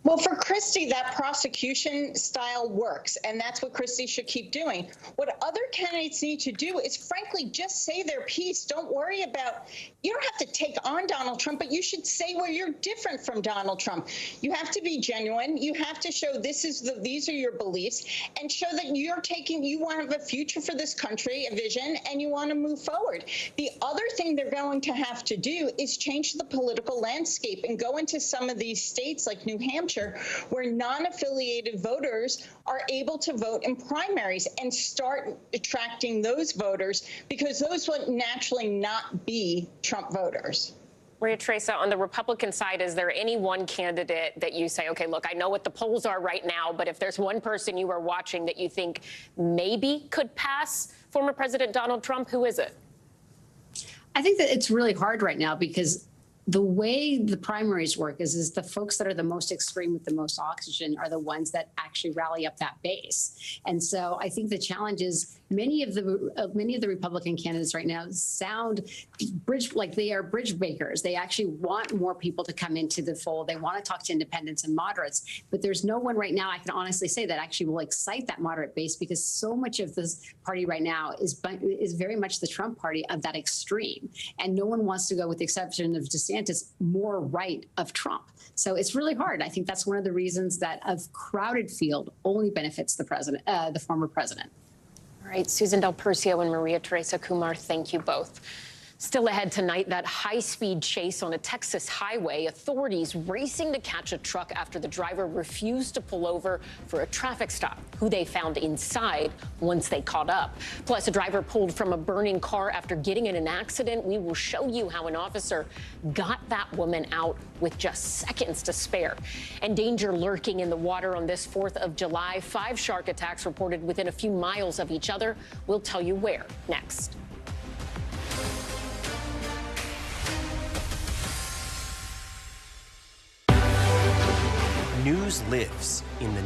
Well, for Christie, that prosecution style works, and that's what Christie should keep doing. What other candidates need to do is, frankly, just say their piece. Don't worry about, you don't have to take on Donald Trump, but you should say where you're different from Donald Trump. You have to be genuine. You have to show these are your beliefs, and show that you want to have a future for this country, a vision, and you want to move forward. The other thing they're going to have to do is change the political landscape and go into some of these states like New Hampshire Hampshire, where non-affiliated voters are able to vote in primaries and start attracting those voters, because those would naturally not be Trump voters. Maria Teresa, on the Republican side, is there any one candidate that you say, okay, look, I know what the polls are right now, but if there's one person you are watching that you think maybe could pass former President Donald Trump, who is it? I think that it's really hard right now because the way the primaries work is the folks that are the most extreme with the most oxygen are the ones that actually rally up that base. And so I think the challenge is many of the Republican candidates right now sound like they are bridge makers. They actually want more people to come into the fold. They want to talk to independents and moderates, but there's no one right now I can honestly say that actually will excite that moderate base, because so much of this party right now is very much the Trump party of that extreme. And no one wants to go, with the exception of DeSantis, more right of Trump. So it's really hard. I think that's one of the reasons that a crowded field only benefits the president, the former president. All right, Susan Del Percio and Maria Teresa Kumar, thank you both. Still ahead tonight, that high-speed chase on a Texas highway. Authorities racing to catch a truck after the driver refused to pull over for a traffic stop, who they found inside once they caught up. Plus, a driver pulled from a burning car after getting in an accident. We will show you how an officer got that woman out with just seconds to spare. And danger lurking in the water on this 4th of July. 5 shark attacks reported within a few miles of each other. We'll tell you where next. News lives in the